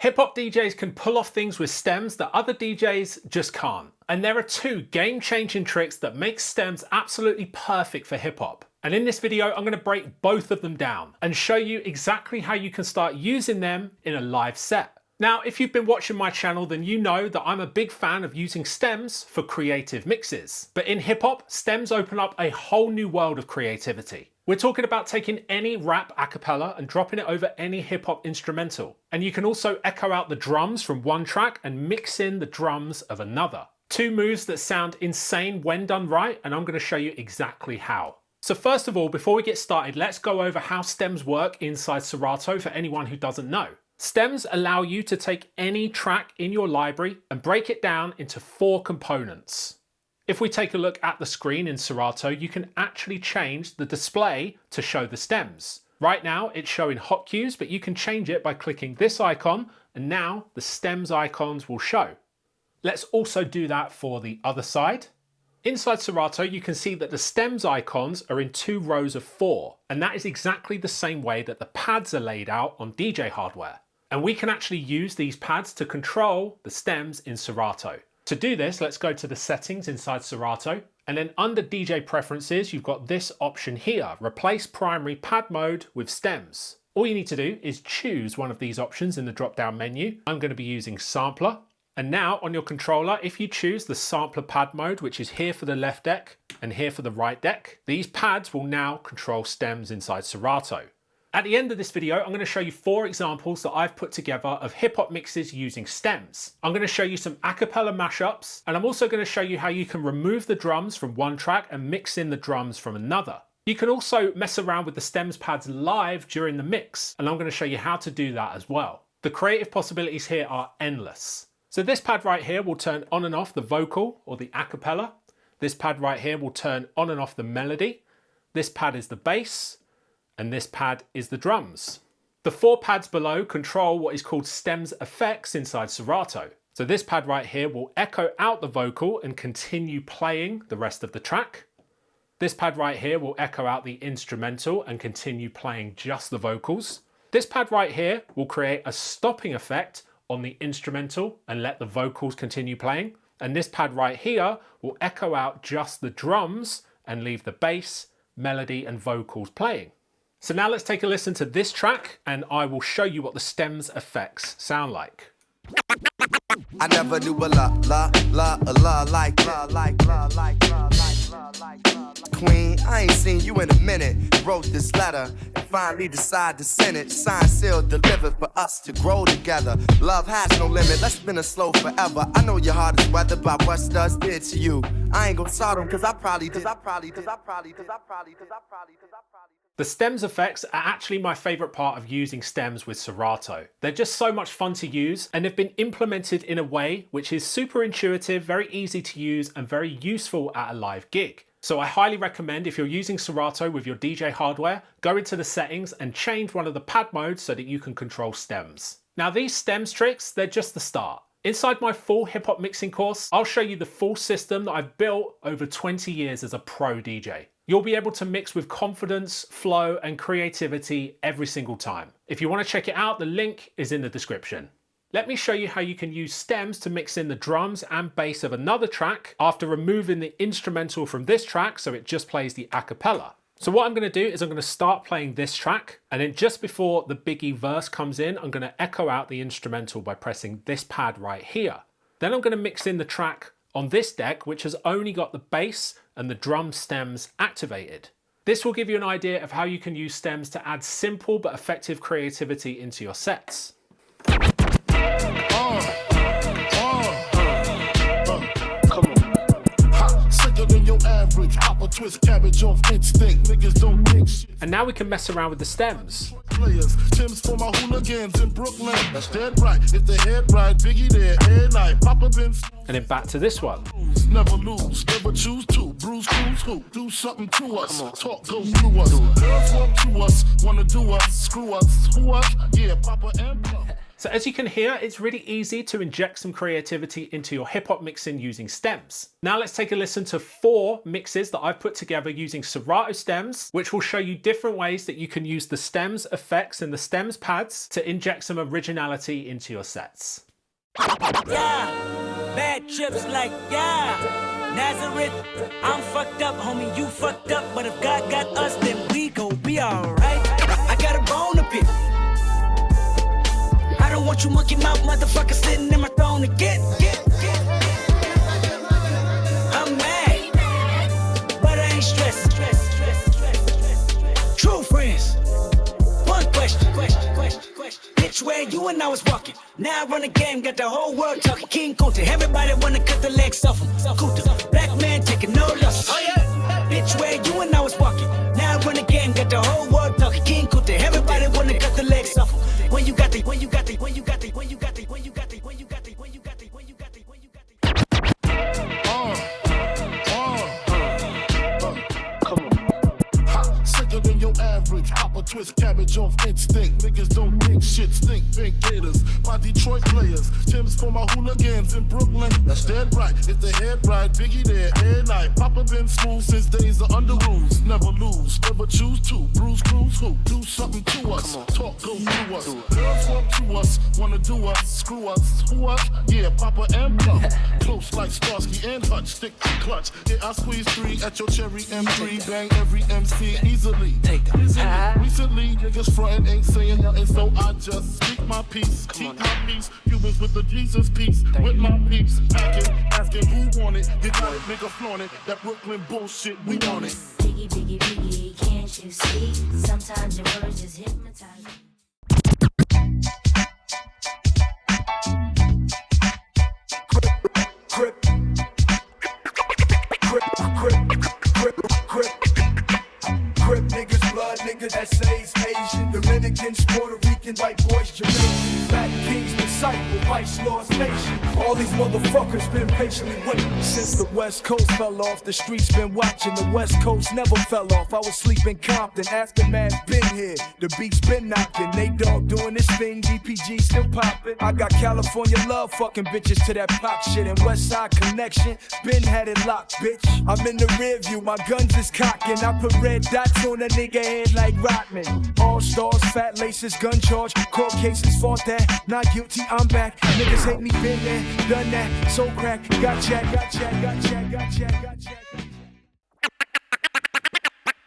Hip-hop DJs can pull off things with stems that other DJs just can't. And there are two game-changing tricks that make stems absolutely perfect for hip-hop. And in this video, I'm going to break both of them down and show you exactly how you can start using them in a live set. Now, if you've been watching my channel, then you know that I'm a big fan of using stems for creative mixes. But in hip-hop, stems open up a whole new world of creativity. We're talking about taking any rap a cappella and dropping it over any hip-hop instrumental. And you can also echo out the drums from one track and mix in the drums of another. Two moves that sound insane when done right, and I'm going to show you exactly how. So first of all, before we get started, let's go over how stems work inside Serato for anyone who doesn't know. Stems allow you to take any track in your library and break it down into 4 components. If we take a look at the screen in Serato, you can actually change the display to show the stems. Right now it's showing hot cues, but you can change it by clicking this icon, and now the stems icons will show. Let's also do that for the other side. Inside Serato, you can see that the stems icons are in 2 rows of 4, and that is exactly the same way that the pads are laid out on DJ hardware. And we can actually use these pads to control the stems in Serato. To do this, let's go to the settings inside Serato, and then under DJ preferences, you've got this option here, replace primary pad mode with stems. All you need to do is choose one of these options in the drop-down menu. I'm going to be using sampler. And now on your controller, if you choose the sampler pad mode, which is here for the left deck and here for the right deck, these pads will now control stems inside Serato. At the end of this video, I'm going to show you 4 examples that I've put together of hip-hop mixes using stems. I'm going to show you some a cappella mashups, and I'm also going to show you how you can remove the drums from one track and mix in the drums from another. You can also mess around with the stems pads live during the mix, and I'm going to show you how to do that as well. The creative possibilities here are endless. So this pad right here will turn on and off the vocal or the a cappella. This pad right here will turn on and off the melody. This pad is the bass. And this pad is the drums. The 4 pads below control what is called stems effects inside Serato. So this pad right here will echo out the vocal and continue playing the rest of the track. This pad right here will echo out the instrumental and continue playing just the vocals. This pad right here will create a stopping effect on the instrumental and let the vocals continue playing. And this pad right here will echo out just the drums and leave the bass, melody and vocals playing. So now let's take a listen to this track and I will show you what the stems effects sound like. I never knew a la like Queen, I ain't seen you in a minute. Wrote this letter and finally decided to send it. Signed, sealed, delivered for us to grow together. Love has no limit, let's spin it slow forever. I know your heart is weathered by what studs did to you. I ain't gonna start them cause I probably did. The stems effects are actually my favorite part of using stems with Serato. They're just so much fun to use and they've been implemented in a way which is super intuitive, very easy to use and very useful at a live gig. So I highly recommend if you're using Serato with your DJ hardware, go into the settings and change one of the pad modes so that you can control stems. Now these stems tricks, they're just the start. Inside my full hip-hop mixing course, I'll show you the full system that I've built over 20 years as a pro DJ. You'll be able to mix with confidence, flow, and creativity every single time. If you want to check it out, the link is in the description. Let me show you how you can use stems to mix in the drums and bass of another track after removing the instrumental from this track so it just plays the a cappella. So what I'm going to do is I'm going to start playing this track, and then just before the Biggie verse comes in, I'm going to echo out the instrumental by pressing this pad right here. Then I'm going to mix in the track on this deck, which has only got the bass and the drum stems activated. This will give you an idea of how you can use stems to add simple but effective creativity into your sets. And now we can mess around with the stems. Tim's for my hooligans in Brooklyn. That's dead right. If the head right, Biggie there, head night. Papa been. And then back to this one. Never lose, never choose to. Bruise, cruise, who? Do something to us. Talk, go through us. Girls want to us, wanna do us, screw us, who us? Yeah, Papa and Papa. So as you can hear, it's really easy to inject some creativity into your hip hop mixing using stems. Now let's take a listen to 4 mixes that I've put together using Serato stems, which will show you different ways that you can use the stems effects and the stems pads to inject some originality into your sets. Yeah, bad trips like, yeah, Nazareth, I'm fucked up, homie, you fucked up, but if God got us, then we gon' be alright. I got a bone to pick. I don't want you monkey mouth motherfucker sitting in my throne again. I'm mad, but I ain't stressed. True friends. One question. Bitch, where you and I was walking. Now I run the game, got the whole world talking. King Kunta, everybody wanna cut the legs off him. Kunta, black man taking no losses. Oh yeah. Bitch, where you and I was walking. Now I run the game, got the whole world talking. King Kunta, everybody wanna cut the legs off him. When you got the. Sicker than your average. Hop a twist cabbage off instinct. Niggas don't think shit stink. Big gators, my Detroit players. Tim's for my hooligans in Brooklyn. That's dead right. It's the head right. Biggie there, every night. Papa been smooth since days of under rules. Never lose, never choose to. Bruise, cruise, who? Do something to us. Talk, go through us. Girls want to us, wanna do us. Screw us, who us? Yeah, Papa and Plum. Close like Starsky and Hutch. Stick to clutch. Yeah, I squeeze 3 at your cherry M3. Bang every MC easily. Recently, niggas frontin' ain't saying nothing, so I just speak my peace. Keep my peace. Cubans with the Jesus peace. With my peeps. Asking who want it. You got it, nigga flaunt it. That Brooklyn bullshit, we want it. Biggie, can't you see? Sometimes your words just hypnotize me. Crip niggas, blood niggas, essays, Asian, Dominicans, Puerto Rican, white boys, Jamaican, Fat Kings, disciple, vice lords, nation. All these motherfuckers been patiently waiting since the West Coast fell off. The streets been watching. The West Coast never fell off. I was sleeping Compton, Aftermath been here. The beats been knocking. Nate Dogg doing this thing, DPG still popping. I got California love, fucking bitches to that pop shit. And West Side Connection, been had it locked, bitch. I'm in the rear view, my guns is cocking. I put red dots on a nigga head like Rodman. All stars, fat laces, gun charge, court cases, fought that. Not guilty, I'm back. Niggas hate me, been there, done that. So crack, got check.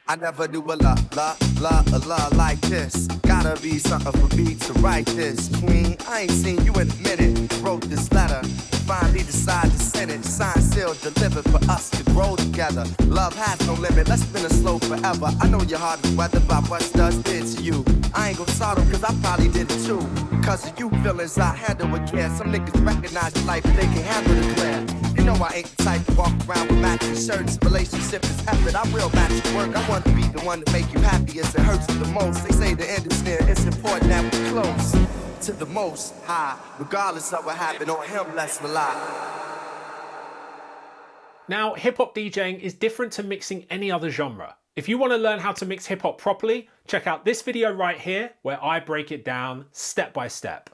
I never knew a la like this. Gotta be something for me to write this. Queen, I ain't seen you in a minute. Wrote this letter, finally decided to send it. Signed, sealed, delivered for us to grow together. Love has no limit, let's spin it slow forever. I know your heart is weathered by what does did to you. I ain't gon' sorrow cause I probably did it too. Cause of you feelings I handle with care. Some niggas recognize your life, but they can handle the glare. You know I ain't the type to walk around with matching shirts. Relationship is effort, I will match your work. I want to be the one to make you happiest. It hurts the most. They say the end is near. It's important that we're close to the most high. Regardless of what happened on him, let's rely. Now, hip-hop DJing is different to mixing any other genre. If you want to learn how to mix hip-hop properly, check out this video right here where I break it down step by step.